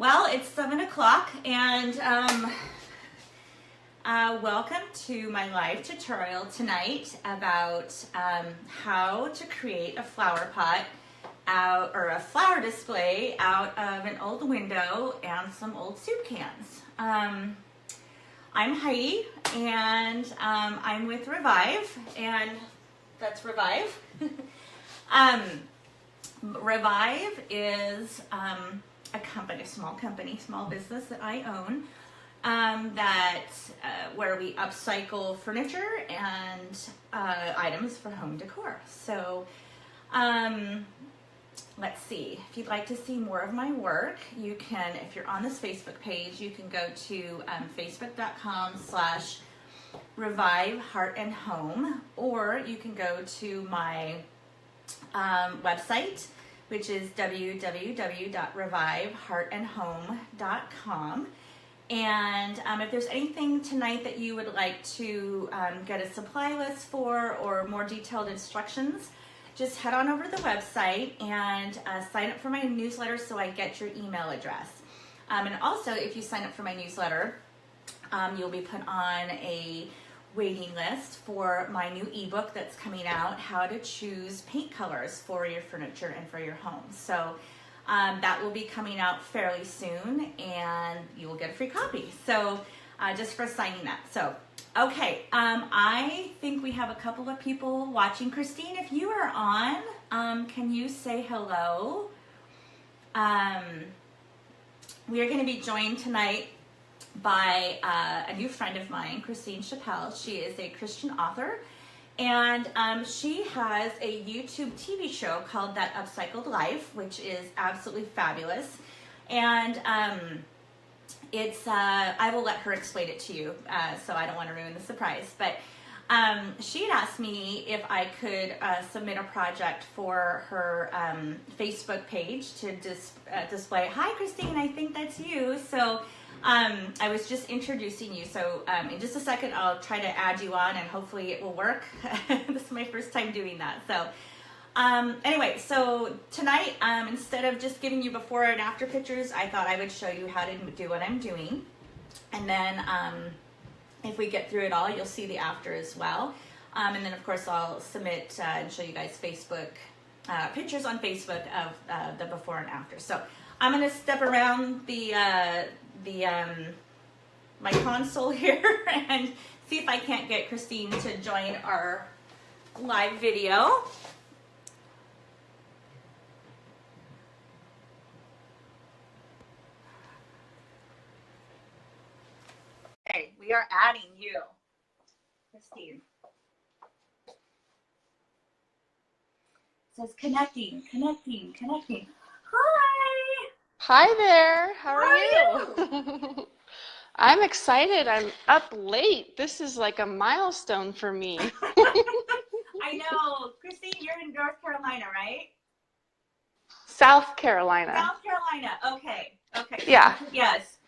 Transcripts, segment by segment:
Well, it's 7 o'clock, and welcome to my live tutorial tonight about how to create a flower pot or a flower display out of an old window and some old soup cans. I'm Heidi, and I'm with Revive, and that's Revive. Revive is a company, small business that I own, where we upcycle furniture and items for home decor. So let's see, if you'd like to see more of my work, you can, if you're on this Facebook page, you can go to facebook.com/Revive Heart and Home, or you can go to my website, which is www.reviveheartandhome.com. And if there's anything tonight that you would like to get a supply list for or more detailed instructions, just head on over to the website and sign up for my newsletter so I get your email address. And also, if you sign up for my newsletter, you'll be put on a waiting list for my new ebook that's coming out, How to Choose Paint Colors for Your Furniture and for Your Home. So that will be coming out fairly soon, and you will get a free copy. So just for signing up. So, okay, I think we have a couple of people watching. Christine, if you are on, can you say hello? We are going to be joined tonight by a new friend of mine, Christine Chappelle. She is a Christian author, and she has a YouTube TV show called That Upcycled Life, which is absolutely fabulous. And I will let her explain it to you, so I don't want to ruin the surprise. But she had asked me if I could submit a project for her Facebook page to display. Hi, Christine, I think that's you. So I was just introducing you, so in just a second I'll try to add you on, and hopefully it will work. This is my first time doing that. So anyway, so tonight, instead of just giving you before and after pictures, I thought I would show you how to do what I'm doing. And then if we get through it all, you'll see the after as well. And then of course I'll submit and show you guys Facebook pictures on Facebook of the before and after. So I'm going to step around my console here and see if I can't get Christine to join our live video. Okay, we are adding you, Christine. It says connecting. Hi. Hi there. How are you? I'm excited. I'm up late. This is like a milestone for me. I know. Christine, you're in North Carolina, right? South Carolina. South Carolina. Okay. Yeah. Yes.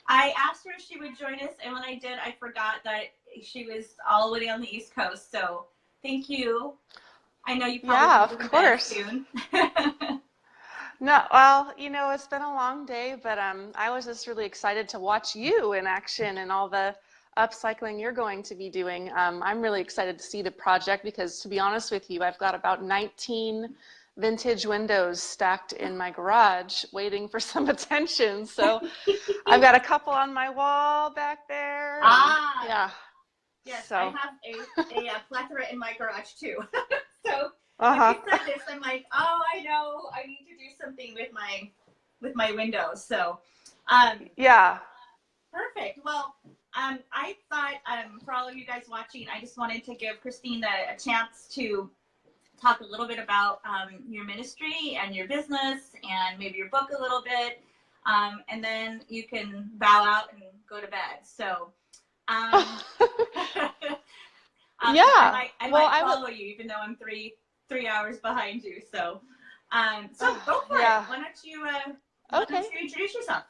I asked her if she would join us, and when I did, I forgot that she was all the way on the East Coast. So thank you. I know you probably of course. Soon. No, well, it's been a long day, but I was just really excited to watch you in action and all the upcycling you're going to be doing. I'm really excited to see the project because, to be honest with you, I've got about 19 vintage windows stacked in my garage waiting for some attention. So I've got a couple on my wall back there. Yeah. Yes, so. I have a plethora in my garage too. So when you said this, I'm like, oh, I know, I need to do something with my windows. So yeah. Perfect. Well, I thought for all of you guys watching, I just wanted to give Christine a chance to talk a little bit about your ministry and your business and maybe your book a little bit, and then you can bow out and go to bed. So yeah, I might follow you, even though I'm three hours behind you. So go for it. Why don't you introduce yourself?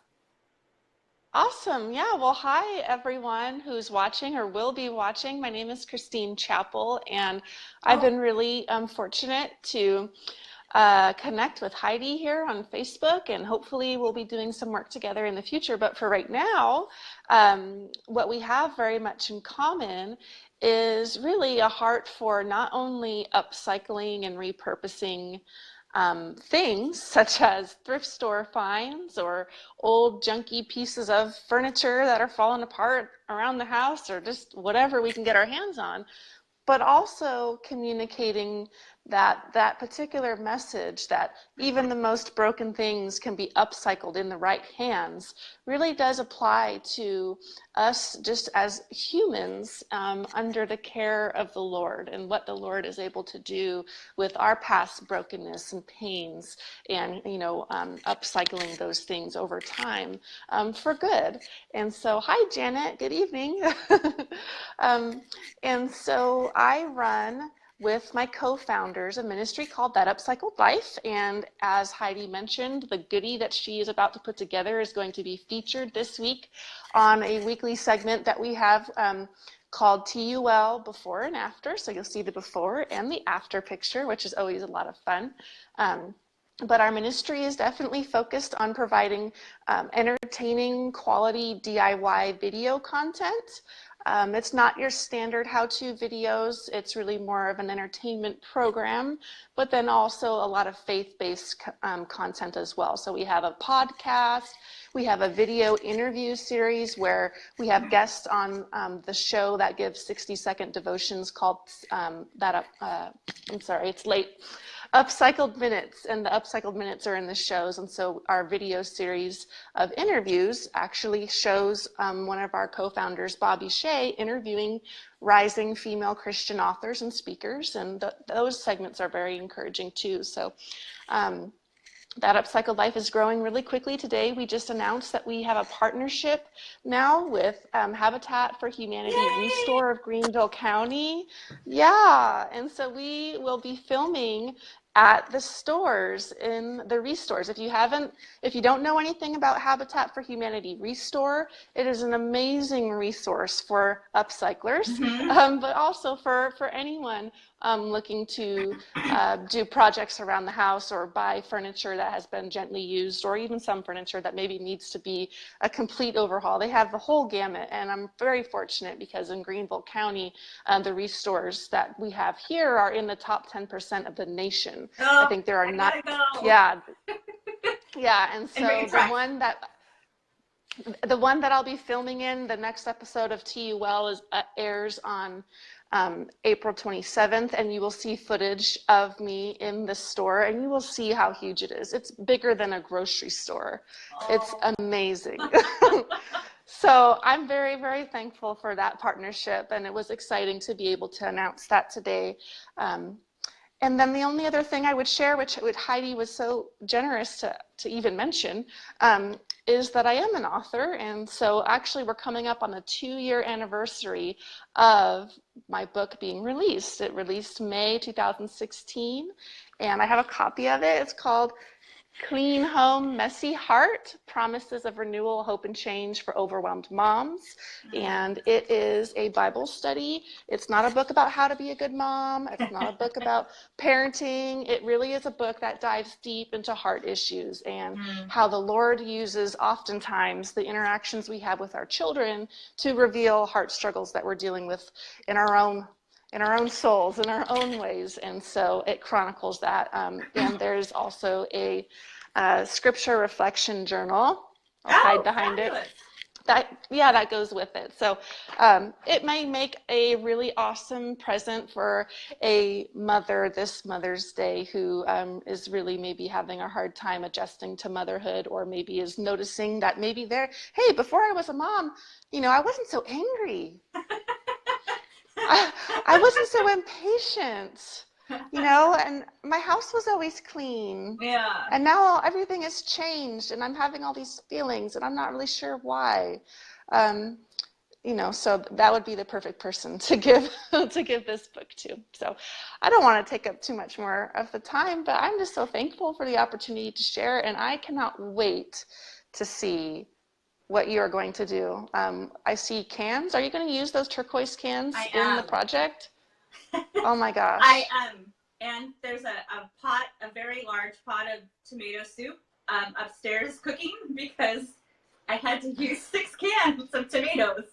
Awesome. Yeah. Well, hi, everyone who's watching or will be watching. My name is Christine Chappell, and I've been really fortunate to connect with Heidi here on Facebook, and hopefully we'll be doing some work together in the future. But for right now, what we have very much in common is really a heart for not only upcycling and repurposing things such as thrift store finds or old junky pieces of furniture that are falling apart around the house, or just whatever we can get our hands on, but also communicating that particular message that even the most broken things can be upcycled in the right hands really does apply to us just as humans under the care of the Lord, and what the Lord is able to do with our past brokenness and pains, and upcycling those things over time for good. And so, hi Janet, good evening. And so I run with my co-founders a ministry called That Upcycled Life. And as Heidi mentioned, the goodie that she is about to put together is going to be featured this week on a weekly segment that we have called TUL Before and After. So you'll see the before and the after picture, which is always a lot of fun. But our ministry is definitely focused on providing entertaining, quality DIY video content. It's not your standard how-to videos. It's really more of an entertainment program, but then also a lot of faith-based content as well. So we have a podcast, we have a video interview series where we have guests on the show that gives 60-second devotions called it's late. Upcycled Minutes, and the Upcycled Minutes are in the shows. And so our video series of interviews actually shows one of our co-founders, Bobby Shea, interviewing rising female Christian authors and speakers, and those segments are very encouraging too. So That Upcycled Life is growing really quickly. Today, we just announced that we have a partnership now with Habitat for Humanity Yay! Restore of Greenville County. Yeah, and so we will be filming at the stores in the Restores. If you don't know anything about Habitat for Humanity Restore, it is an amazing resource for upcyclers, but also for anyone looking to do projects around the house or buy furniture that has been gently used, or even some furniture that maybe needs to be a complete overhaul. They have the whole gamut, and I'm very fortunate because in Greenville County, the Restores that we have here are in the top 10% of the nation. Oh, I think there are not. Go. Yeah, yeah, and so the one that I'll be filming in the next episode of TUL airs on April 27th, and you will see footage of me in the store, and you will see how huge it is. It's bigger than a grocery store. Oh. It's amazing. So I'm very, very thankful for that partnership, and it was exciting to be able to announce that today. And then the only other thing I would share, which Heidi was so generous to even mention, is that I am an author. And so actually we're coming up on the 2-year anniversary of my book being released. It released May 2016, and I have a copy of it. It's called Clean Home, Messy Heart, Promises of Renewal, Hope, and Change for Overwhelmed Moms. And it is a Bible study. It's not a book about how to be a good mom. It's not a book about parenting. It really is a book that dives deep into heart issues and how the Lord uses oftentimes the interactions we have with our children to reveal heart struggles that we're dealing with in our own souls, in our own ways. And so it chronicles that. And there's also a scripture reflection journal. I'll hide behind fabulous. it. That goes with it. So it may make a really awesome present for a mother this Mother's Day who is really maybe having a hard time adjusting to motherhood, or maybe is noticing that maybe hey, before I was a mom, I wasn't so angry. I wasn't so impatient, and my house was always clean. Yeah. And now everything has changed, and I'm having all these feelings, and I'm not really sure why. So that would be the perfect person to give this book to. So I don't want to take up too much more of the time, but I'm just so thankful for the opportunity to share, and I cannot wait to see what you are going to do. I see cans. Are you going to use those turquoise cans in the project? Oh my gosh. I am. And there's a pot, a very very large pot of tomato soup upstairs cooking because I had to use 6 cans of tomatoes.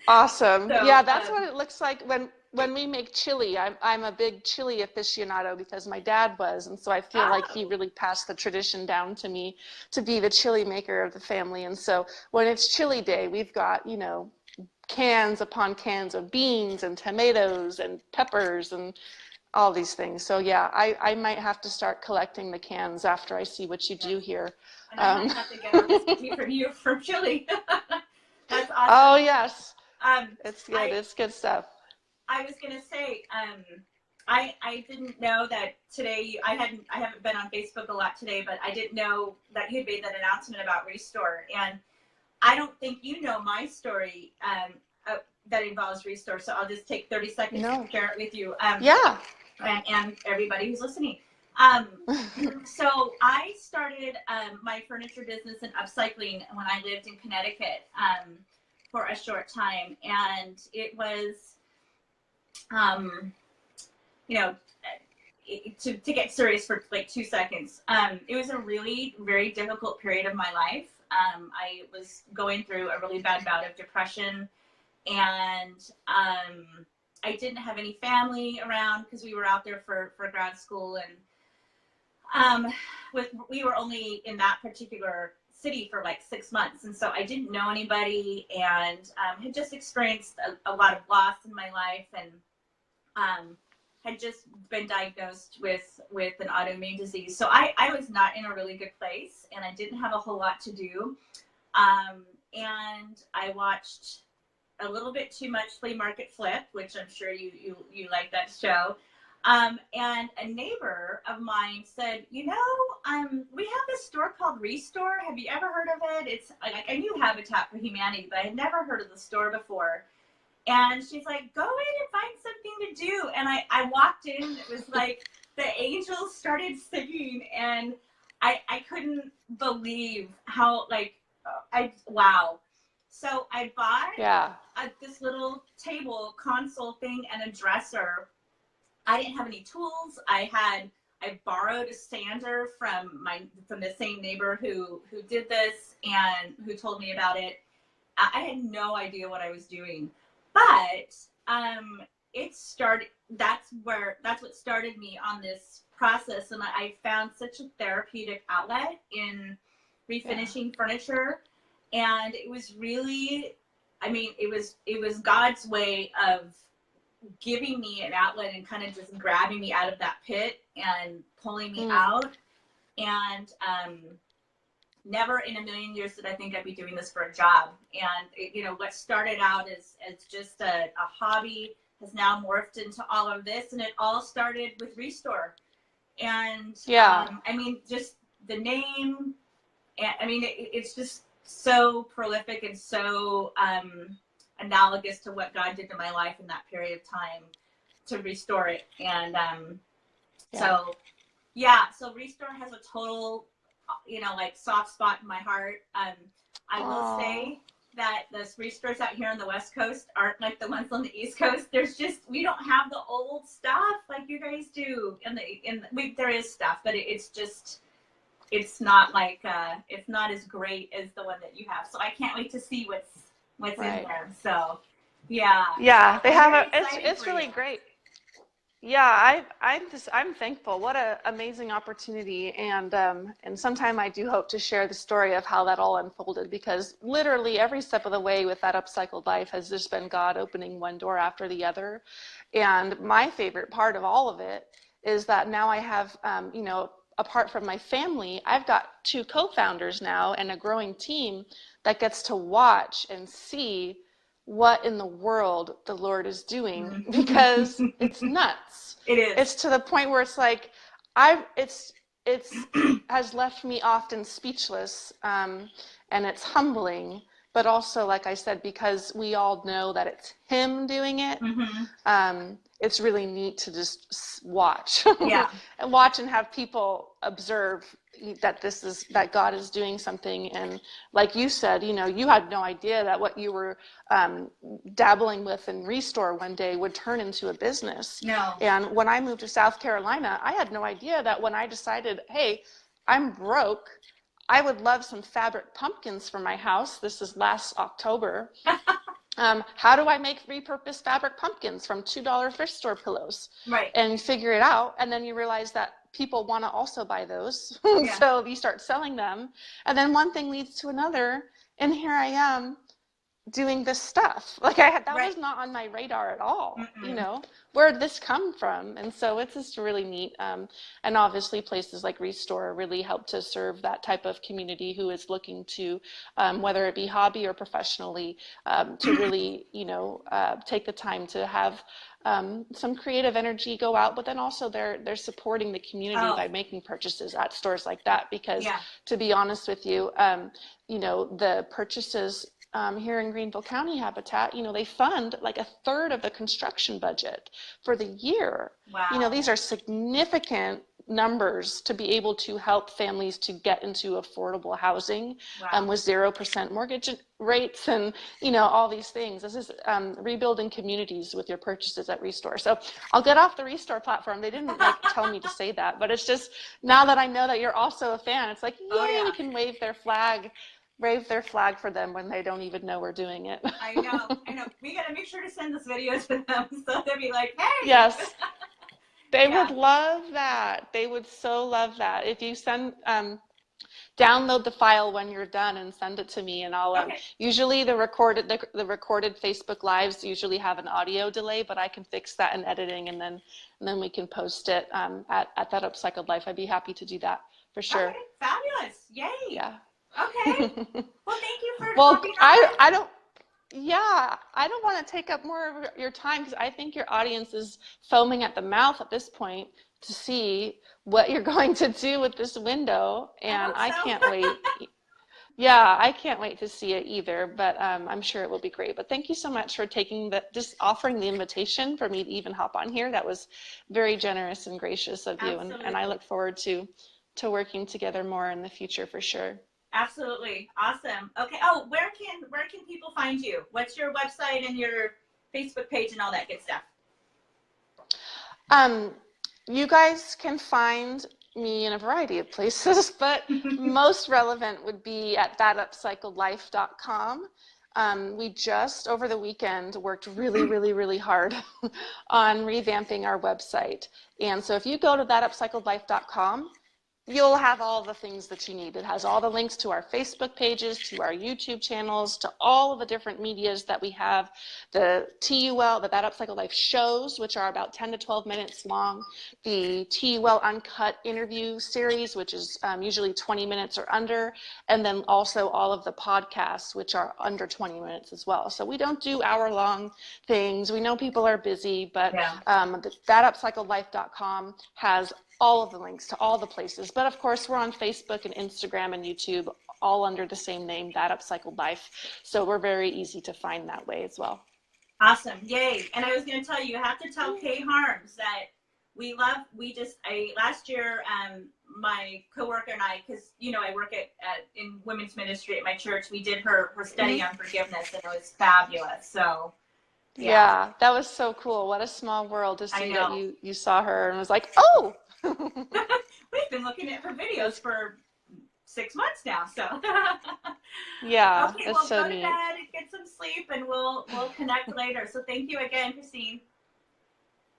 Awesome. So, Yeah, that's what it looks like when we make chili. I'm a big chili aficionado because my dad was, and so I feel like he really passed the tradition down to me to be the chili maker of the family. And so when it's chili day, we've got, you know, cans upon cans of beans and tomatoes and peppers and all these things. So yeah, I might have to start collecting the cans after I see what you do here. And I might have to get a recipe from you from chili. That's awesome. Oh yes. It's good. It's good stuff. I was gonna say, I didn't know that today. I haven't been on Facebook a lot today, but I didn't know that you had made that announcement about Restore. And I don't think you know my story that involves Restore. So I'll just take 30 seconds to share it with you. Yeah. And everybody who's listening. So I started my furniture business and upcycling when I lived in Connecticut. For a short time, and it was, you know, to get serious for like 2 seconds, it was a really very difficult period of my life. I was going through a really bad bout of depression, and I didn't have any family around because we were out there for grad school, and we were only in that particular city for like 6 months, and so I didn't know anybody, and had just experienced a lot of loss in my life, and had just been diagnosed with an autoimmune disease. So I was not in a really good place, and I didn't have a whole lot to do, and I watched a little bit too much Flea Market Flip, which I'm sure you like that show. And a neighbor of mine said, you know, we have this store called Restore. Have you ever heard of it? It's like, I knew Habitat for Humanity, but I had never heard of the store before. And she's like, go in and find something to do. And I walked in, it was like the angels started singing, and I couldn't believe how, like, wow. So I bought this little table console thing and a dresser. I didn't have any tools. I borrowed a sander from the same neighbor who did this and who told me about it. I had no idea what I was doing, but it started. That's what started me on this process, and I found such a therapeutic outlet in refinishing furniture, and it was really, I mean, it was God's way of giving me an outlet and kind of just grabbing me out of that pit and pulling me out. And never in a million years did I think I'd be doing this for a job. And it, you know, what started out as just a hobby has now morphed into all of this, and it all started with Restore. And I mean, just the name, I mean, it's just so prolific and so analogous to what God did to my life in that period of time to restore it. And so Restore has a total, you know, like soft spot in my heart. I will say that the Restores out here on the West Coast aren't like the ones on the East Coast. There's just, we don't have the old stuff like you guys do. There is stuff, but it's not like it's not as great as the one that you have. So I can't wait to see what's in there. So yeah, they have it's really great. Yeah, I'm thankful. What an amazing opportunity, and sometime I do hope to share the story of how that all unfolded, because literally every step of the way with that upcycled life has just been God opening one door after the other. And my favorite part of all of it is that now I have, you know, apart from my family, I've got 2 co-founders now and a growing team that gets to watch and see what in the world the Lord is doing, because it's nuts. It is. It's to the point where it's like, it's has left me often speechless, and it's humbling but also, like I said, because we all know that it's him doing it, it's really neat to just watch and watch and have people observe that that God is doing something. And like you said, you know, you had no idea that what you were dabbling with in Restore one day would turn into a business. No. And when I moved to South Carolina, I had no idea that when I decided, hey, I'm broke, I would love some fabric pumpkins for my house. This is last October. How do I make repurposed fabric pumpkins from $2 thrift store pillows? Right. And you figure it out, and then you realize that people want to also buy those. So you start selling them, and then one thing leads to another, and here I am doing this stuff. Like that was not on my radar at all. You know, where did this come from? And so it's just really neat. And obviously places like Restore really help to serve that type of community who is looking to, whether it be hobby or professionally, to really, you know, take the time to have some creative energy go out, but then also they're supporting the community by making purchases at stores like that. Because to be honest with you, you know, the purchases here in Greenville County Habitat, you know, they fund like a third of the construction budget for the year. Wow. You know, these are significant numbers to be able to help families to get into affordable housing with 0% mortgage rates and, you know, all these things. This is rebuilding communities with your purchases at Restore. So I'll get off the Restore platform. They didn't like tell me to say that, but it's just now that I know that you're also a fan, it's like, yay, we can wave their flag for them when they don't even know we're doing it. I know. We got to make sure to send this video to them so they'll be like, hey. Yes. They would love that. They would so love that. If you send, download the file when you're done and send it to me, and I'll, usually the recorded Facebook Lives usually have an audio delay, but I can fix that in editing, and then we can post it at That Upcycled Life. I'd be happy to do that for sure. Okay, fabulous. Yay. Yeah. Okay. Well, thank you for hopping on. I don't want to take up more of your time, because I think your audience is foaming at the mouth at this point to see what you're going to do with this window, and I can't wait. Yeah, I can't wait to see it either, but I'm sure it will be great. But thank you so much for just offering the invitation for me to even hop on here. That was very generous and gracious of you, and I look forward to working together more in the future for sure. Absolutely. Awesome. Okay. Oh, where can people find you? What's your website and your Facebook page and all that good stuff? You guys can find me in a variety of places, but most relevant would be at thatupcycledlife.com. We just over the weekend worked really hard on revamping our website. And so if you go to thatupcycledlife.com, you'll have all the things that you need. It has all the links to our Facebook pages, to our YouTube channels, to all of the different medias that we have, the TUL, the That Upcycled Life shows, which are about 10 to 12 minutes long, the TUL Uncut interview series, which is usually 20 minutes or under, and then also all of the podcasts, which are under 20 minutes as well. So we don't do hour-long things. We know people are busy, but thatupcycledlife.com has all of the links to all the places. But of course, we're on Facebook and Instagram and YouTube, all under the same name, That Upcycled Life. So we're very easy to find that way as well. Awesome. Yay. And I was going to tell you, have to tell Kay Harms that last year, my coworker and I, because, you know, I work in women's ministry at my church, we did her study on forgiveness, and it was fabulous. So yeah, that was so cool. What a small world to see that you saw her and was like, oh. We've been looking at her videos for 6 months now, so yeah. Okay, that's so go neat. to bed and get some sleep, and we'll connect later. So thank you again, Christine.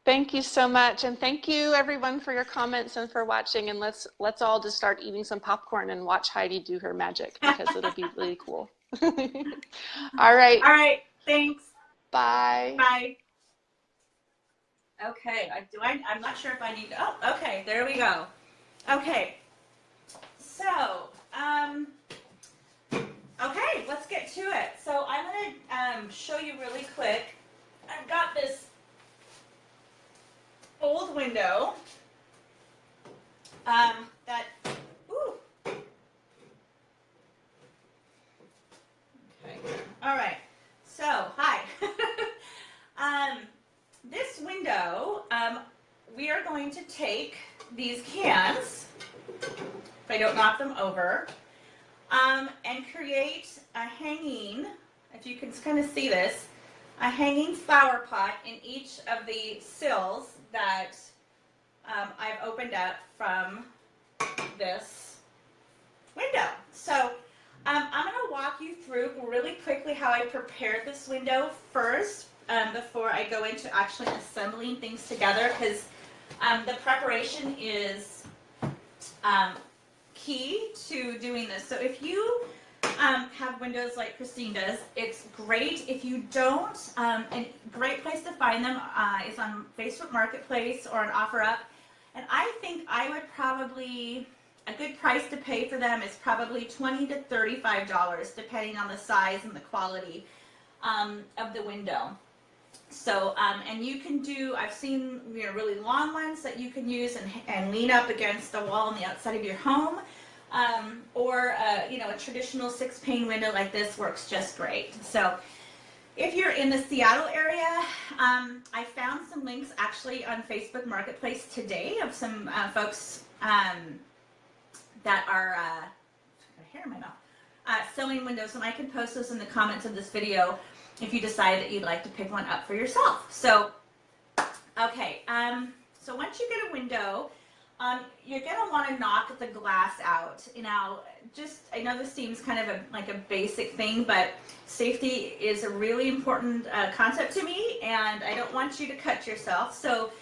Thank you so much, and thank you everyone for your comments and for watching. And let's all just start eating some popcorn and watch Heidi do her magic, because it'll be really cool. All right. All right. Thanks. Bye. Bye. Okay, I'm not sure if I need to, oh, okay, there we go. Okay, so, okay, let's get to it. So I'm going to show you really quick. I've got this old window that, ooh. Okay. these cans, if I don't knock them over, and create a hanging, if you can kind of see this, a hanging flower pot in each of the sills that I've opened up from this window. So I'm going to walk you through really quickly how I prepared this window first before I go into actually assembling things together, because the preparation is key to doing this. So if you have windows like Christine does, it's great. If you don't, a great place to find them is on Facebook Marketplace or on OfferUp. And I think I would probably, a good price to pay for them is probably $20 to $35, depending on the size and the quality of the window. So, and you can do, I've seen really long ones that you can use and lean up against the wall on the outside of your home. Or a traditional 6-pane window like this works just great. So if you're in the Seattle area, I found some links actually on Facebook Marketplace today of some folks that are hair in my mouth, selling windows, and I can post those in the comments of this video if you decide that you'd like to pick one up for yourself. So, okay, so once you get a window, you're going to want to knock the glass out. Now, I know this seems kind of like a basic thing, but safety is a really important concept to me, and I don't want you to cut yourself. So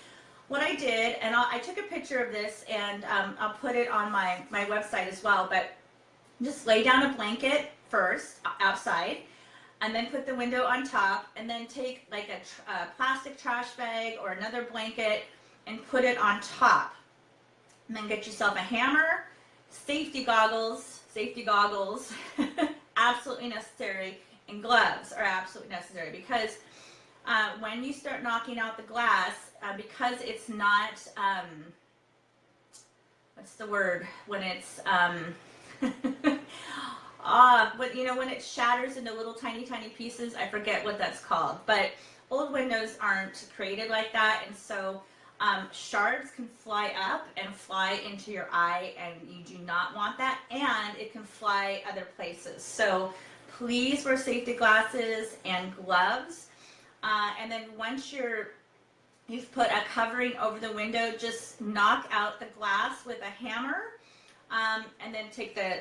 what I did, and I took a picture of this, and I'll put it on my website as well, but just lay down a blanket first outside, and then put the window on top, and then take like a plastic trash bag or another blanket and put it on top. And then get yourself a hammer, safety goggles, absolutely necessary, and gloves are absolutely necessary, because when you start knocking out the glass, because it's not, what's the word, when it's, when it shatters into little tiny pieces, I forget what that's called, but old windows aren't created like that, and so shards can fly up and fly into your eye, and you do not want that, and it can fly other places. So please wear safety glasses and gloves, and then once you've put a covering over the window, just knock out the glass with a hammer, and then take the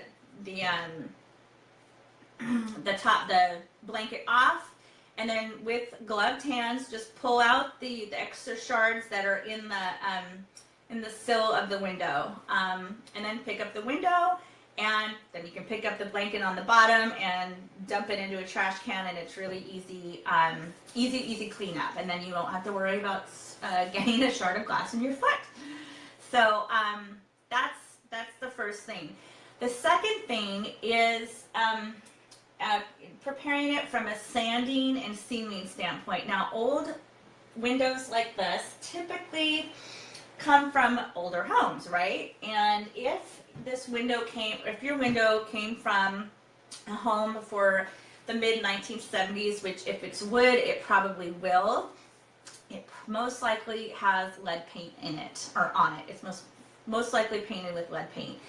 blanket off. And then with gloved hands, just pull out the extra shards that are in the sill of the window, and then pick up the window, and then you can pick up the blanket on the bottom and dump it into a trash can, and it's really easy, easy cleanup, and then you won't have to worry about getting a shard of glass in your foot. So that's the first thing. The second thing is preparing it from a sanding and sealing standpoint. Now, old windows like this typically come from older homes, right? And if your window came from a home before the mid-1970s, which if it's wood, it probably will, it most likely has lead paint in it, or on it. It's most likely painted with lead paint.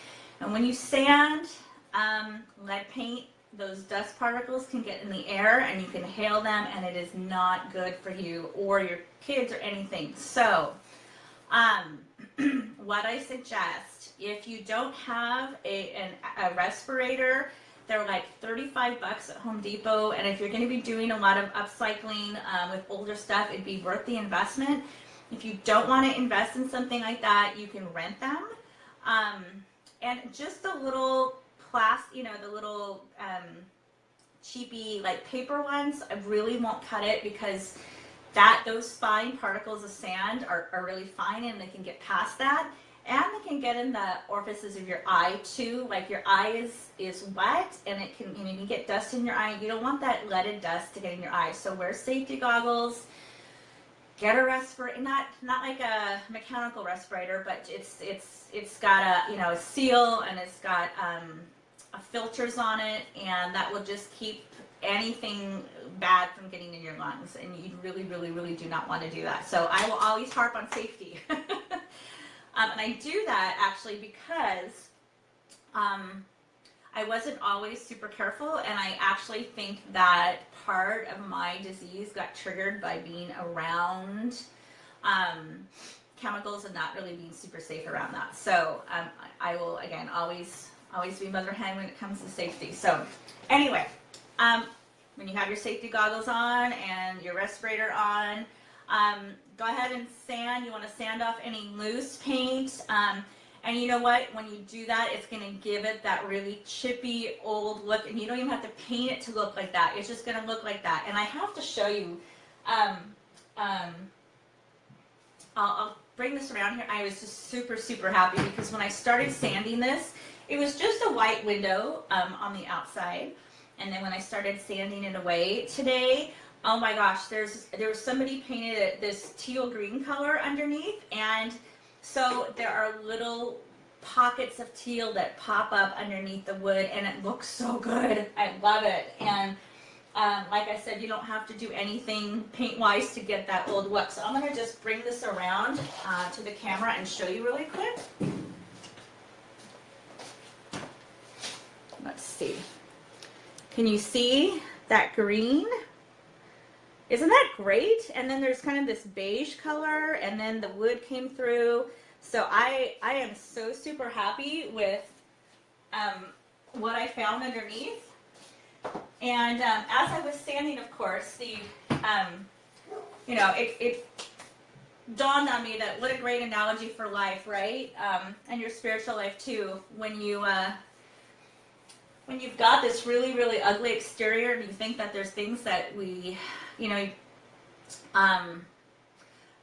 And when you sand lead paint, those dust particles can get in the air and you can inhale them, and it is not good for you or your kids or anything. So what I suggest, if you don't have a respirator, they're like $35 at Home Depot, and if you're going to be doing a lot of upcycling with older stuff, it'd be worth the investment. If you don't want to invest in something like that, you can rent them. And just a little the little cheapy like paper ones, I really won't cut it, because those fine particles of sand are really fine, and they can get past that, and they can get in the orifices of your eye too. Like your eye is wet, and it can, you can get dust in your eye. You don't want that leaded dust to get in your eye. So wear safety goggles. Get a respirator, not like a mechanical respirator, but it's got a seal, and it's got filters on it, and that will just keep anything bad from getting in your lungs, and you really do not want to do that. So I will always harp on safety. And I do that actually because I wasn't always super careful, and I actually think that part of my disease got triggered by being around chemicals and not really being super safe around that. So I will, again, always be mother hen when it comes to safety. So anyway, when you have your safety goggles on and your respirator on, go ahead and sand. You want to sand off any loose paint. And you know what? When you do that, it's going to give it that really chippy, old look. And you don't even have to paint it to look like that. It's just going to look like that. And I have to show you. I'll bring this around here. I was just super, super happy because when I started sanding this, it was just a white window on the outside. And then when I started sanding it away today, oh my gosh, there was somebody painted it this teal green color underneath, and so there are little pockets of teal that pop up underneath the wood, and it looks so good. I love it. And like I said, you don't have to do anything paint-wise to get that old look. So I'm going to just bring this around to the camera and show you really quick. Let's see. Can you see that green? Isn't that great? And then there's kind of this beige color, and then the wood came through. So I am so super happy with what I found underneath. And as I was sanding, of course, it dawned on me that what a great analogy for life, right? And your spiritual life too. When you've got this really, really ugly exterior, and you think that there's things that we,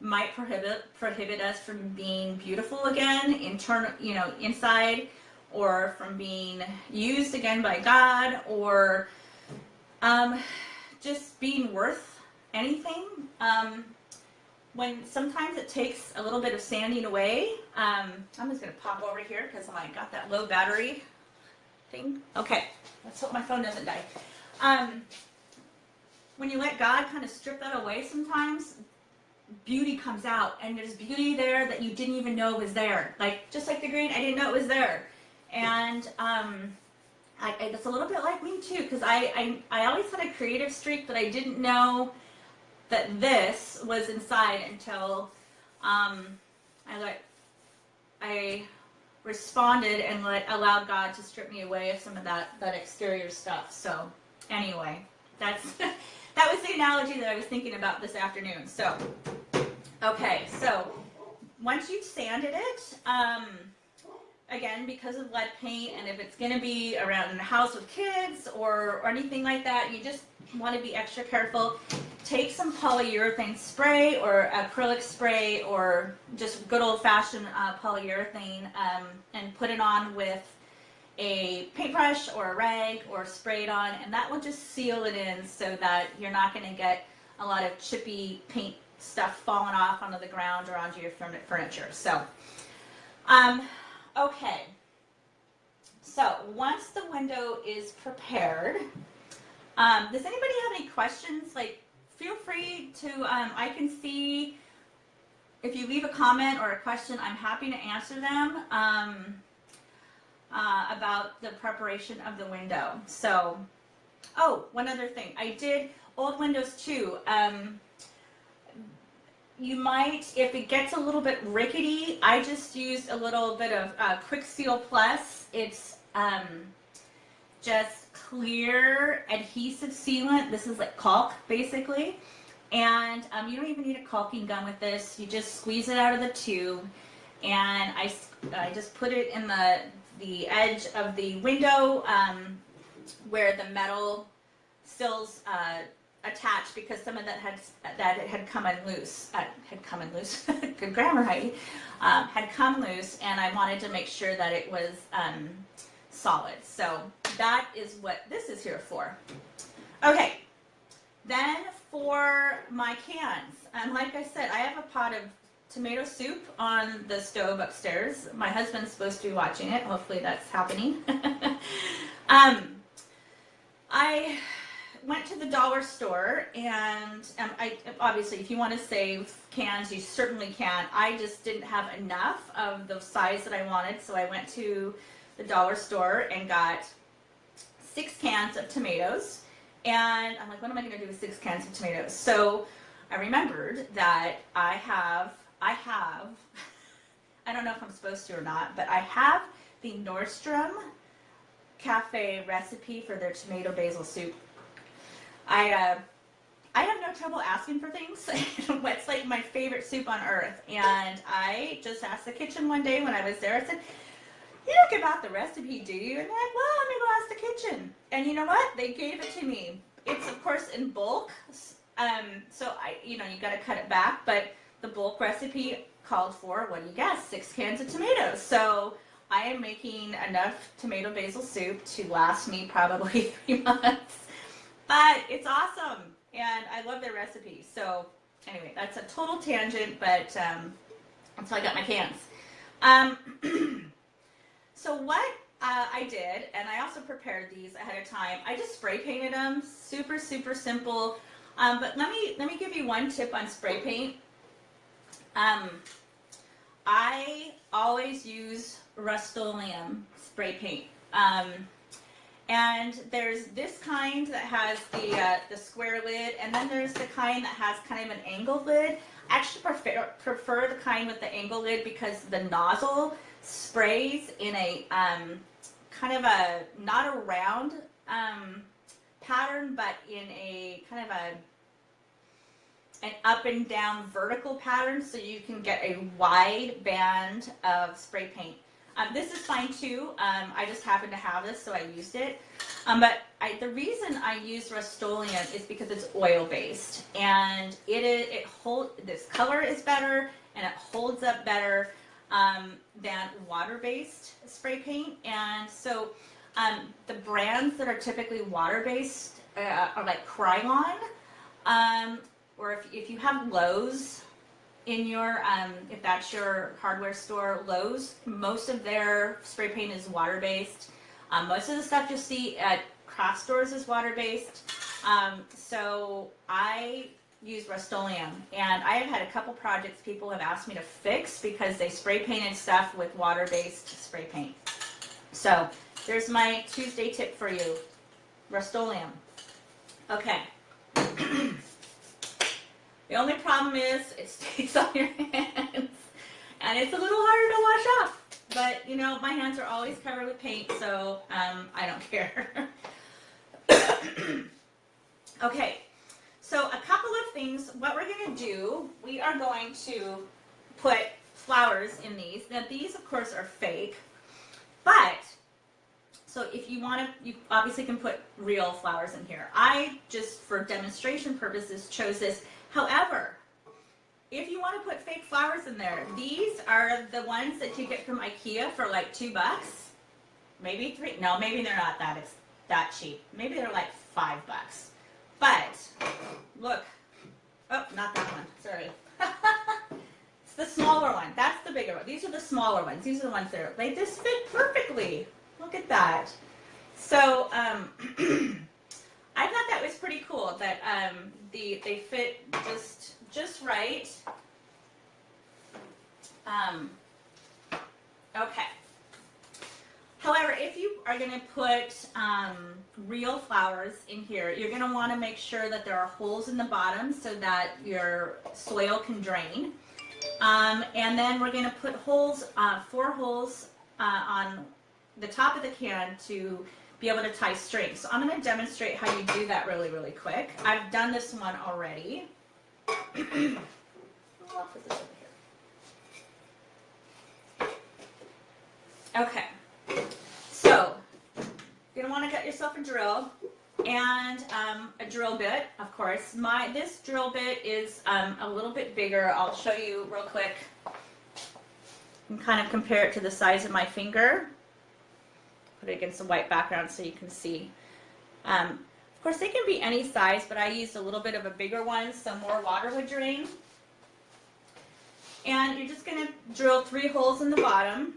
might prohibit us from being beautiful again, inside, or from being used again by God, or just being worth anything. When sometimes it takes a little bit of sanding away. I'm just going to pop over here because I got that low battery thing. Okay, let's hope my phone doesn't die. When you let God kind of strip that away sometimes, beauty comes out, and there's beauty there that you didn't even know was there. Just like the green, I didn't know it was there. And it's a little bit like me too, because I always had a creative streak, but I didn't know that this was inside until I responded and allowed God to strip me away of some of that exterior stuff. So anyway, that was the analogy that I was thinking about this afternoon. So, okay, so once you've sanded it, again, because of lead paint, and if it's going to be around in the house with kids or anything like that, you just want to be extra careful. Take some polyurethane spray or acrylic spray or just good old-fashioned polyurethane and put it on with a paintbrush or a rag, or spray it on, and that will just seal it in so that you're not going to get a lot of chippy paint stuff falling off onto the ground or onto your furniture. So, okay. So once the window is prepared, does anybody have any questions? Feel free to, I can see if you leave a comment or a question, I'm happy to answer them. About the preparation of the window. So, one other thing. I did old windows too. You might, if it gets a little bit rickety, I just used a little bit of Quick Seal Plus. It's just clear adhesive sealant. This is like caulk, basically. And you don't even need a caulking gun with this. You just squeeze it out of the tube. And I just put it in the edge of the window where the metal sills attached, because some of that had come unloose. Good grammar, Heidi. Had come loose, and I wanted to make sure that it was solid. So that is what this is here for. Okay, then for my cans, like I said, I have a pot of tomato soup on the stove upstairs. My husband's supposed to be watching it. went to the dollar store, and I obviously, if you want to save cans, you certainly can. I just didn't have enough of the size that I wanted, so I went to the dollar store and got 6 cans of tomatoes. And I'm like, what am I going to do with 6 cans of tomatoes? So I remembered that I have, I don't know if I'm supposed to or not, but I have the Nordstrom Cafe recipe for their tomato basil soup. I have no trouble asking for things. It's like my favorite soup on earth. And I just asked the kitchen one day when I was there, I said, you don't give out the recipe, do you? And they're like, well, let me go ask the kitchen. And you know what? They gave it to me. It's, of course, in bulk. So you got to cut it back. But the bulk recipe called for, what do you guess, 6 cans of tomatoes. So I am making enough tomato basil soup to last me probably 3 months. But it's awesome, and I love their recipe. So anyway, that's a total tangent, but that's how I got my cans. So what I did, and I also prepared these ahead of time, I just spray painted them, super, super simple. But let me give you one tip on spray paint. I always use Rust-Oleum spray paint. And there's this kind that has the square lid, and then there's the kind that has kind of an angled lid. I actually prefer the kind with the angled lid because the nozzle sprays in a kind of a, not a round pattern, but in a kind of an up and down vertical pattern, so you can get a wide band of spray paint. This is fine too. I just happen to have this, so I used it. But the reason I use Rust-Oleum is because it's oil based, and this color is better and it holds up better than water based spray paint. And so the brands that are typically water based are like Krylon, or if you have Lowe's in your, if that's your hardware store, Lowe's, most of their spray paint is water-based. Most of the stuff you'll see at craft stores is water-based. So I use Rust-Oleum, and I have had a couple projects people have asked me to fix because they spray painted stuff with water-based spray paint. So there's my Tuesday tip for you, Rust-Oleum. Okay. The only problem is it stays on your hands, and it's a little harder to wash off. But, you know, my hands are always covered with paint, so I don't care. Okay, so a couple of things. What we're going to do, we are going to put flowers in these. Now, these, of course, are fake, but so if you want to, you obviously can put real flowers in here. I just, for demonstration purposes, chose this. However, if you want to put fake flowers in there, these are the ones that you get from IKEA for like $2, maybe 3. No, maybe they're not that cheap. Maybe they're like $5. But look, oh, not that one. Sorry. It's the smaller one. That's the bigger one. These are the smaller ones. These are the ones that are, they just fit perfectly. Look at that. So I thought that was pretty cool that they fit just right. Okay. However, if you are going to put real flowers in here, you're going to want to make sure that there are holes in the bottom so that your soil can drain. And then we're going to put holes, 4 holes on the top of the can to be able to tie strings. So I'm going to demonstrate how you do that really, really quick. I've done this one already. I'll put this over here. Okay. So you're going to want to get yourself a drill and a drill bit, of course. This drill bit is a little bit bigger. I'll show you real quick and kind of compare it to the size of my finger. Put it against the white background so you can see. Of course, they can be any size, but I used a little bit of a bigger one so more water would drain. And you're just going to drill 3 holes in the bottom.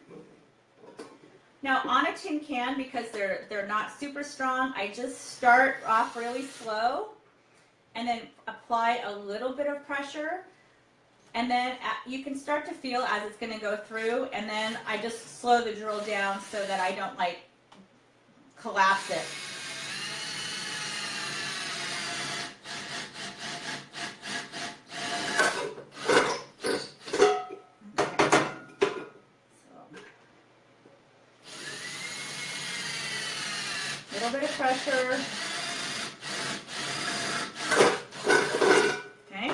Now on a tin can, because they're not super strong, I just start off really slow and then apply a little bit of pressure. And then you can start to feel as it's going to go through, and then I just slow the drill down so that I don't like collapse it. A little bit of pressure. Okay.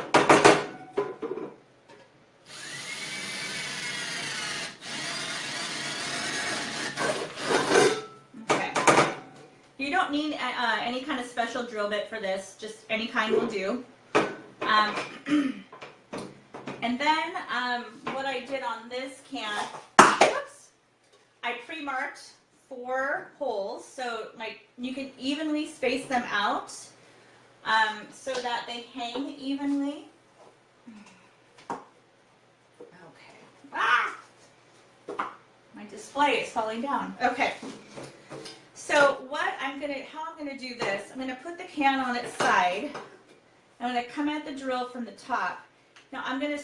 Okay. You don't need any kind of special drill bit for this. Just any kind will do. And then what I did on this can, oops, I pre-marked 4 holes, so like you can evenly space them out so that they hang evenly. Okay. Ah! My display is falling down. Okay. So how I'm gonna do this, I'm gonna put the can on its side. I'm gonna come at the drill from the top. Now I'm gonna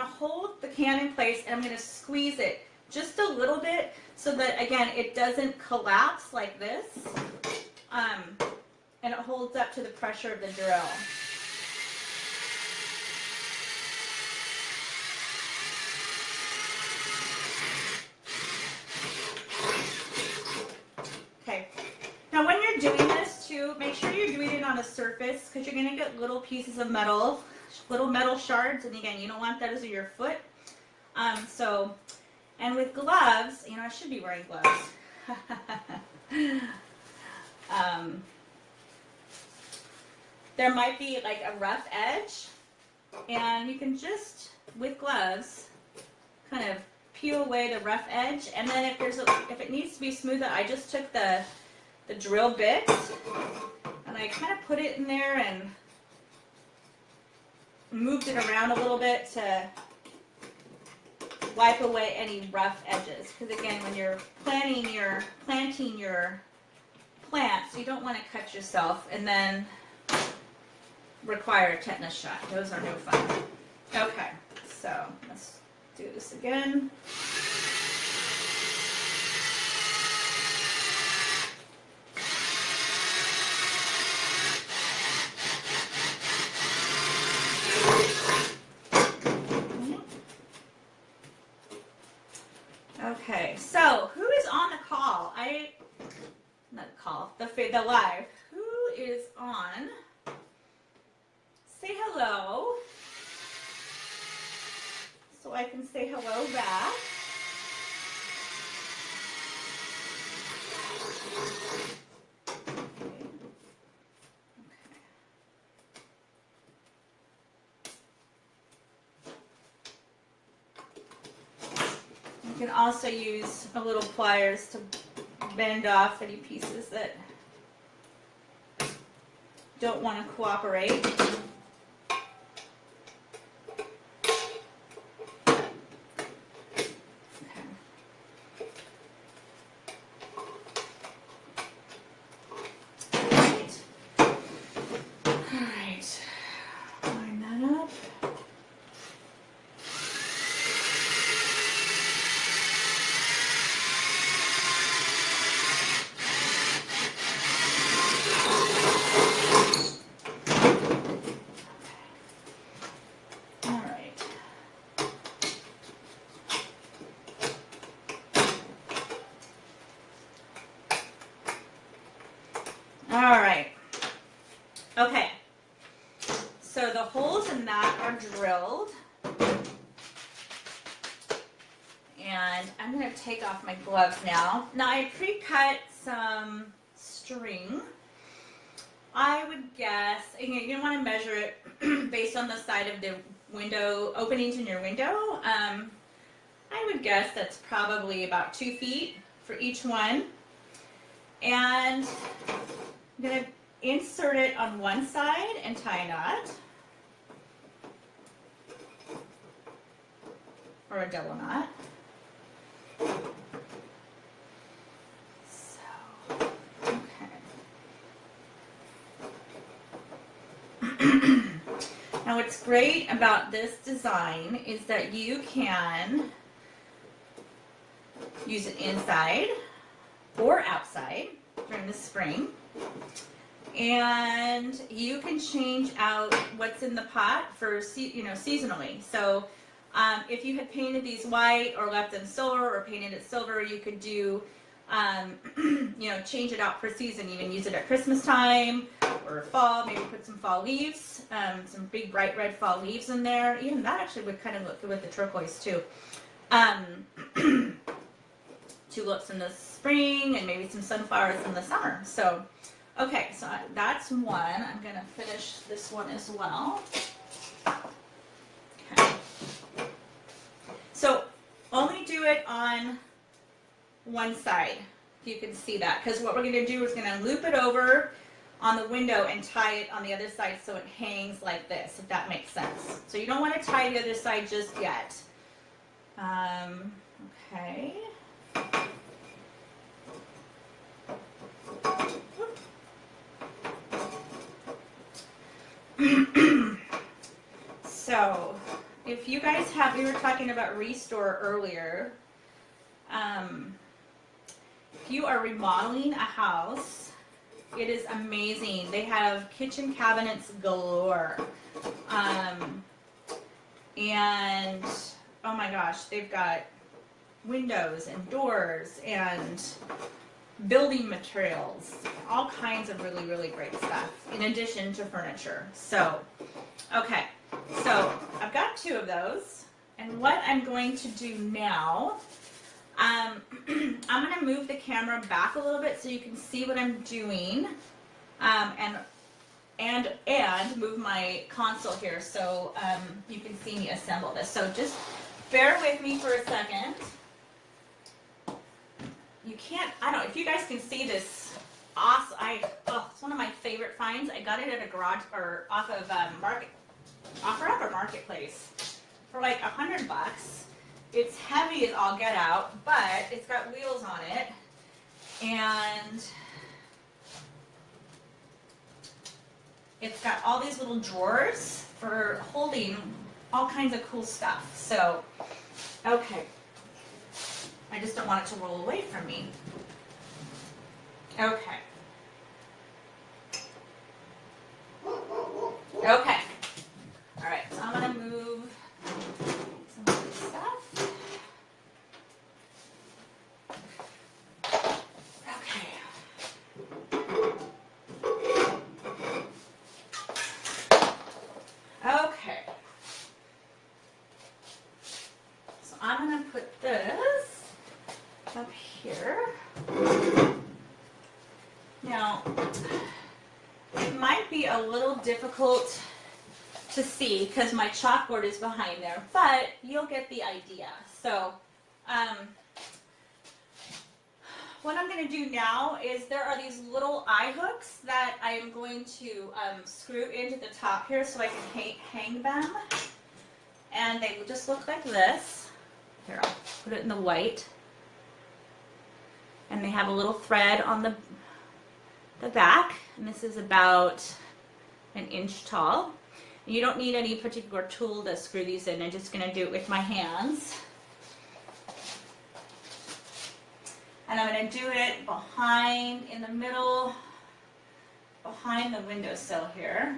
hold the can in place, and I'm gonna squeeze it just a little bit so that, again, it doesn't collapse like this, and it holds up to the pressure of the drill. Okay. Now when you're doing this too, make sure you're doing it on a surface, because you're going to get little pieces of metal, little metal shards, and again, you don't want those on your foot. And with gloves, I should be wearing gloves. There might be like a rough edge, and you can just, with gloves, kind of peel away the rough edge. And then if it needs to be smoother, I just took the drill bit and I kind of put it in there and moved it around a little bit to wipe away any rough edges. Because again, when you're planting your plants, you don't want to cut yourself and then require a tetanus shot. Those are no fun. Okay, so let's do this again. Okay, so who is on the call? The live. Who is on? Say hello, so I can say hello back. You can also use a little pliers to bend off any pieces that don't want to cooperate. All right. Okay. So the holes in that are drilled. And I'm going to take off my gloves now. Now I pre-cut some string. I would guess, you don't want to measure it based on the side of the window, openings in your window. I would guess that's probably about 2 feet for each one. And I'm going to insert it on one side and tie a knot, or a double knot. Now what's great about this design is that you can use it inside or outside during the spring. And you can change out what's in the pot for, seasonally. So if you had painted these white or left them silver or painted it silver, you could do, change it out for season. You can use it at Christmas time or fall, maybe put some fall leaves, some big bright red fall leaves in there. Even that actually would kind of look good with the turquoise too. Tulips in the spring and maybe some sunflowers in the summer. So, okay, so that's one. I'm going to finish this one as well. Okay. So only do it on one side, if you can see that, because what we're going to do is going to loop it over on the window and tie it on the other side so it hangs like this, if that makes sense. So you don't want to tie the other side just yet. Okay. So, if you guys we were talking about Restore earlier. If you are remodeling a house, it is amazing. They have kitchen cabinets galore. And, oh my gosh, they've got windows and doors and building materials, all kinds of really, really great stuff, in addition to furniture. So, okay, so I've got two of those, and what I'm going to do now, I'm going to move the camera back a little bit so you can see what I'm doing, and move my console here so you can see me assemble this. So just bear with me for a second. You can't, I don't know if you guys can see this awesome, it's one of my favorite finds. I got it at a garage, or off of Marketplace for like $100. It's heavy as all get out, but it's got wheels on it, and it's got all these little drawers for holding all kinds of cool stuff. So, okay. I just don't want it to roll away from me. Okay. Okay. All right, so I'm going to move some of this stuff. Okay. Okay. So I'm going to put this up here. Now, it might be a little difficult to see because my chalkboard is behind there, but you'll get the idea. So, what I'm going to do now is there are these little eye hooks that I am going to screw into the top here so I can hang them. And they will just look like this. Here, I'll put it in the white. And they have a little thread on the back, and this is about 1 inch tall. You don't need any particular tool to screw these in. I'm just going to do it with my hands. And I'm going to do it in the middle, behind the windowsill here.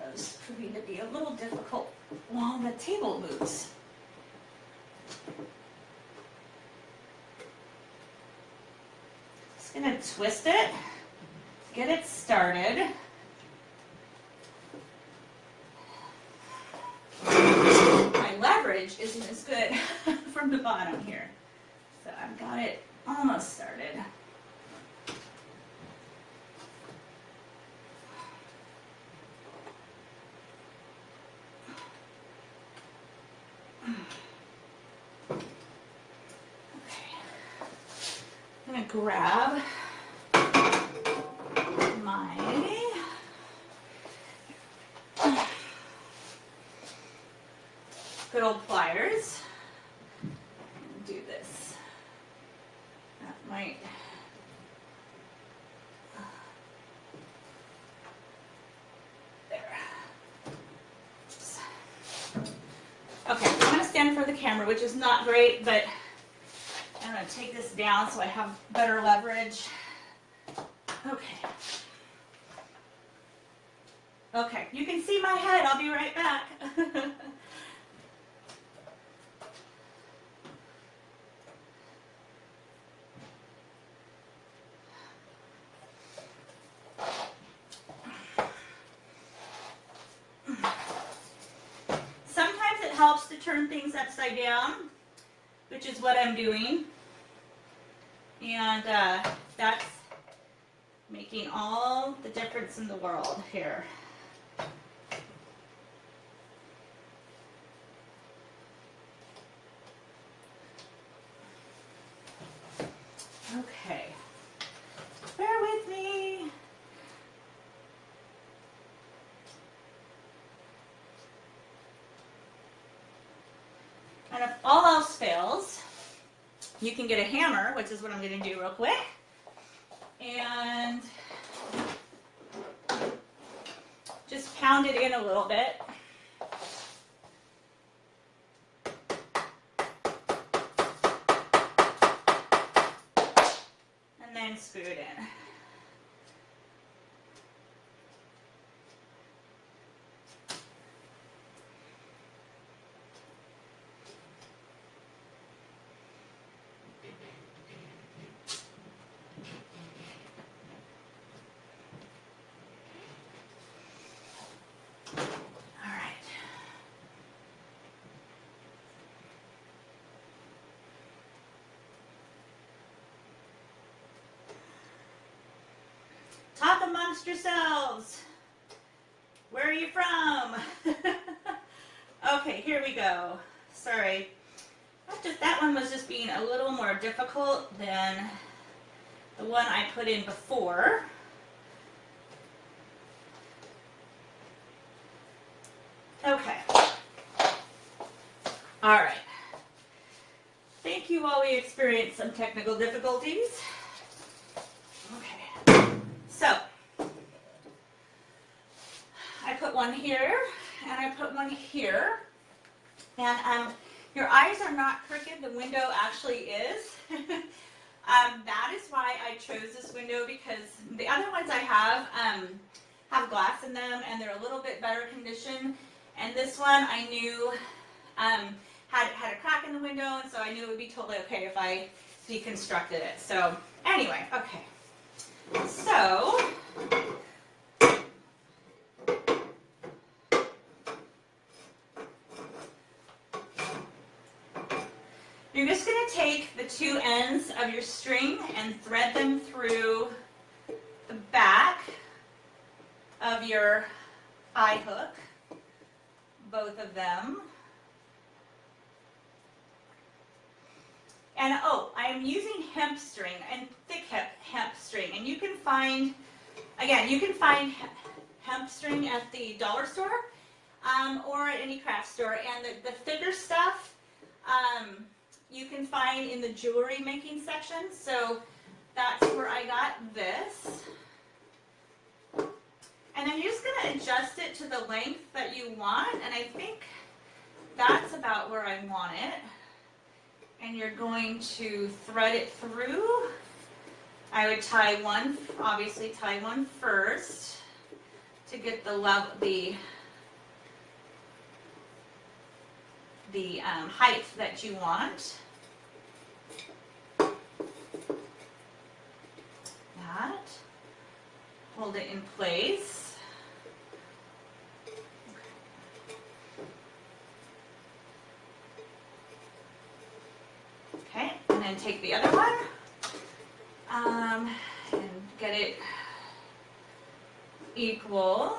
Those proving to be a little difficult while the table moves. Just going to twist it, get it started. My leverage isn't as good from the bottom here. So I've got it almost started. I'm going to grab my good old pliers and do this. That might stand for the camera, which is not great, but I'm going to take this down so I have better leverage. Okay. Okay, you can see my head. I'll be right back. Sometimes it helps to turn things upside down, which is what I'm doing. And that's making all the difference in the world here. Okay, bear with me. And if all else fails, you can get a hammer, which is what I'm going to do real quick. And just pound it in a little bit. And then screw it in. Talk amongst yourselves. Where are you from? Okay, here we go. Sorry. That one was just being a little more difficult than the one I put in before. Okay. All right. Thank you while we experience some technical difficulties. Okay. So, I put one here, and I put one here. And your eyes are not crooked. The window actually is. That is why I chose this window, because the other ones I have glass in them, and they're a little bit better condition. And this one I knew had a crack in the window, and so I knew it would be totally okay if I deconstructed it. So anyway, okay. So you're just going to take the two ends of your string and thread them through the back of your eye hook, both of them. And I am using hemp string and thick hemp string. And you can find, again, hemp string at the dollar store or at any craft store. And the thicker stuff you can find in the jewelry making section. So that's where I got this. And then you're just going to adjust it to the length that you want. And I think that's about where I want it. And you're going to thread it through. I would tie one, obviously tie one first to get the height that you want. That. Hold it in place. Okay, and then take the other one and get it equal.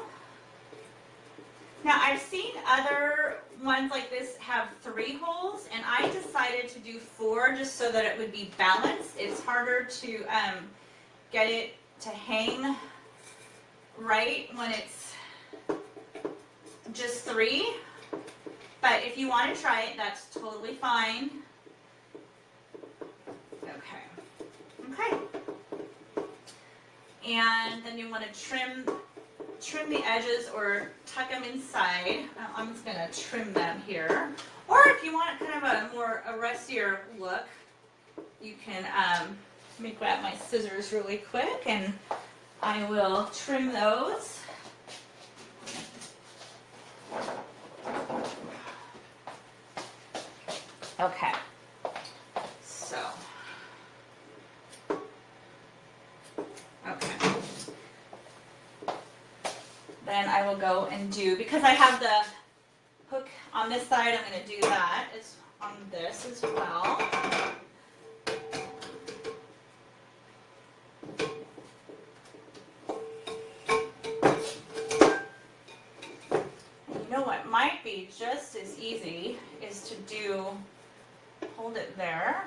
Now I've seen other ones like this have 3 holes, and I decided to do 4 just so that it would be balanced. It's harder to get it to hang right when it's just 3. But if you want to try it, that's totally fine. Okay. And then you want to trim the edges or tuck them inside. I'm just going to trim them here. Or if you want kind of a rustier look, you can, let me grab my scissors really quick and I will trim those. Okay, so, okay. Then I will go and do, because I have the hook on this side, I'm going to do that on this as well. And you know what might be just as easy is to hold it there.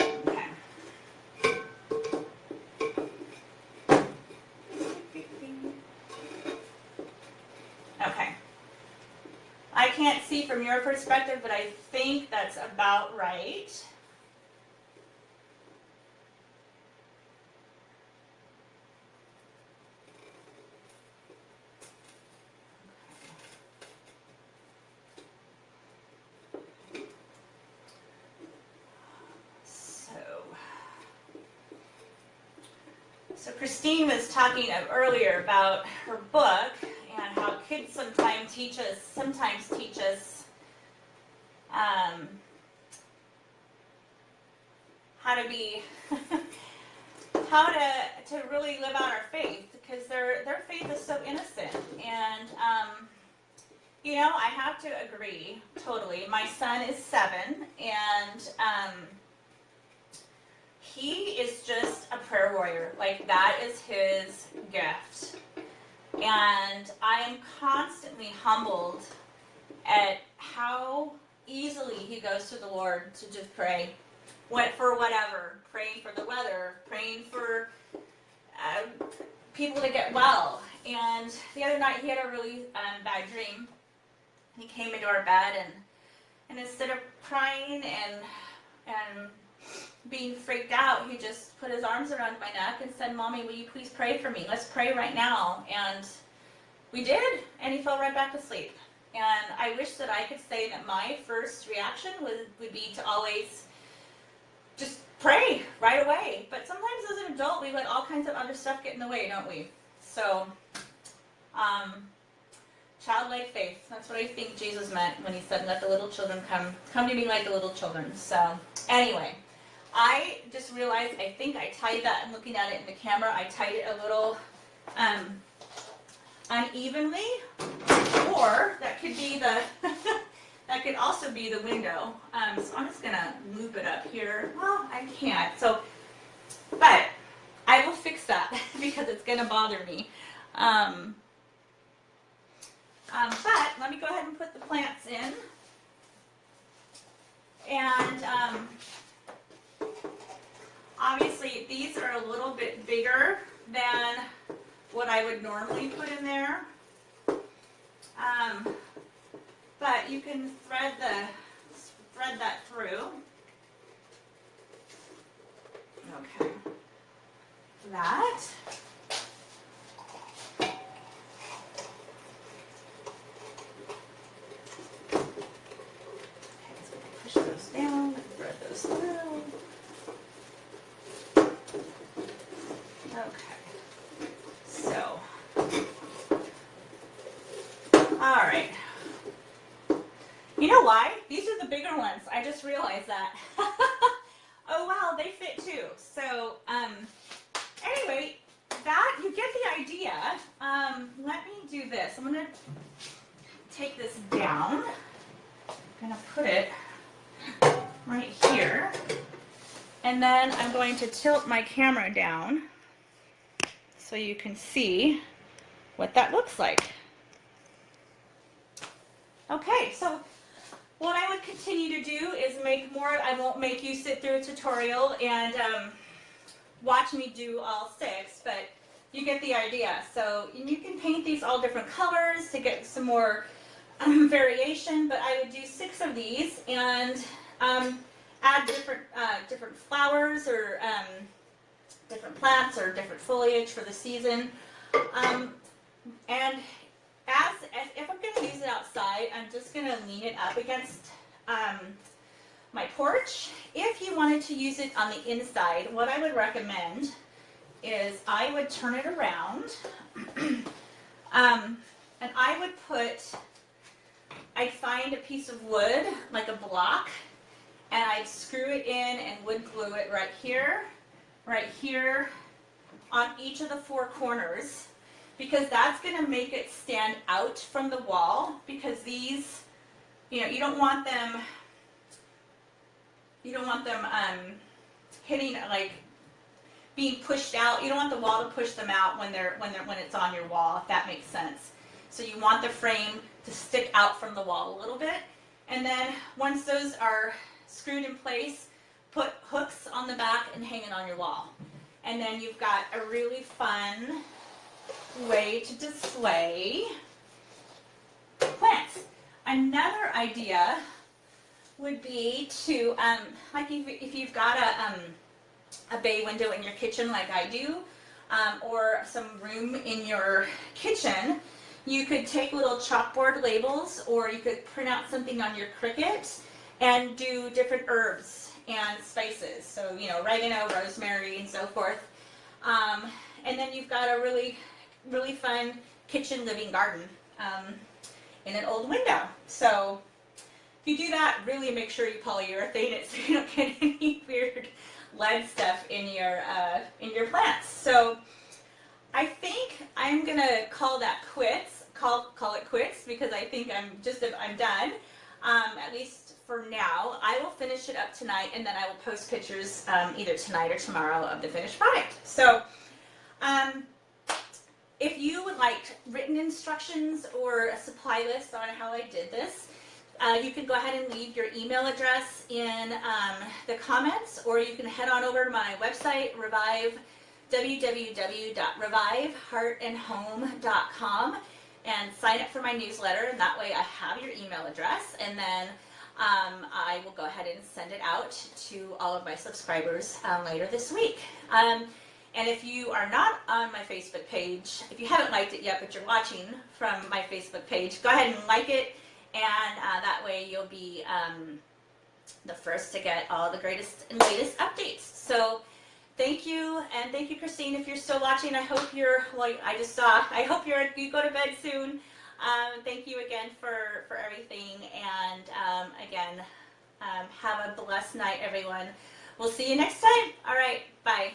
Okay. Okay. I can't see from your perspective, but I think that's about right. So Christine was talking earlier about her book and how kids sometimes teach us how to be, how to really live out our faith, because their faith is so innocent. And you know, I have to agree totally. My son is 7, and he is just a prayer warrior. Like, that is his gift. And I am constantly humbled at how easily he goes to the Lord to just pray. For whatever. Praying for the weather. Praying for people to get well. And the other night he had a really bad dream. He came into our bed, and instead of crying and being freaked out, he just put his arms around my neck and said, "Mommy, will you please pray for me? Let's pray right now." And we did, and he fell right back asleep. And I wish that I could say that my first reaction would be to always just pray right away. But sometimes as an adult, we let all kinds of other stuff get in the way, don't we? So, childlike faith. That's what I think Jesus meant when he said, "Let the little children come to me like the little children." So, anyway. I just realized, I think I tied that, I'm looking at it in the camera, I tied it a little unevenly, or that could be that could also be the window. So I'm just going to loop it up here. Well, I can't, but I will fix that because it's going to bother me. But let me go ahead and put the plants in. And obviously, these are a little bit bigger than what I would normally put in there. But you can thread that through. Okay. That. Okay, so push those down, thread those through. Okay, so, all right. You know why? These are the bigger ones. I just realized that. Oh, wow, they fit too. So, anyway, that, you get the idea. Let me do this. I'm going to take this down. I'm going to put it right here. And then I'm going to tilt my camera down so you can see what that looks like. Okay, so what I would continue to do is make more. I won't make you sit through a tutorial and watch me do all 6, but you get the idea. So you can paint these all different colors to get some more variation, but I would do 6 of these and add different flowers or different plants or different foliage for the season. And as if I'm going to use it outside, I'm just going to lean it up against my porch. If you wanted to use it on the inside, what I would recommend is I would turn it around, and I'd find a piece of wood, like a block, and I'd screw it in and wood glue it right here, on each of the four corners, because that's going to make it stand out from the wall, because these, you don't want them hitting, like, being pushed out. You don't want the wall to push them out when it's on your wall, if that makes sense. So you want the frame to stick out from the wall a little bit. And then once those are screwed in place, put hooks on the back and hang it on your wall. And then you've got a really fun way to display plants. Another idea would be to, like if you've got a bay window in your kitchen like I do, or some room in your kitchen, you could take little chalkboard labels, or you could print out something on your Cricut and do different herbs and spices. So, oregano, rosemary, and so forth. And then you've got a really, really fun kitchen living garden in an old window. So if you do that, really make sure you polyurethane it so you don't get any weird lead stuff in your plants. So I think I'm gonna call that quits. Call it quits, because I think I'm done. At least for now. I will finish it up tonight, and then I will post pictures either tonight or tomorrow of the finished product. So if you would like written instructions or a supply list on how I did this, you can go ahead and leave your email address in the comments, or you can head on over to my website, www.reviveheartandhome.com, and sign up for my newsletter, and that way I have your email address, and then I will go ahead and send it out to all of my subscribers later this week. And if you are not on my Facebook page, if you haven't liked it yet, but you're watching from my Facebook page, go ahead and like it, and that way you'll be the first to get all the greatest and latest updates. So thank you, and thank you, Christine, if you're still watching. I hope I hope you go to bed soon. Thank you again for everything, and again, have a blessed night, everyone. We'll see you next time. All right, bye.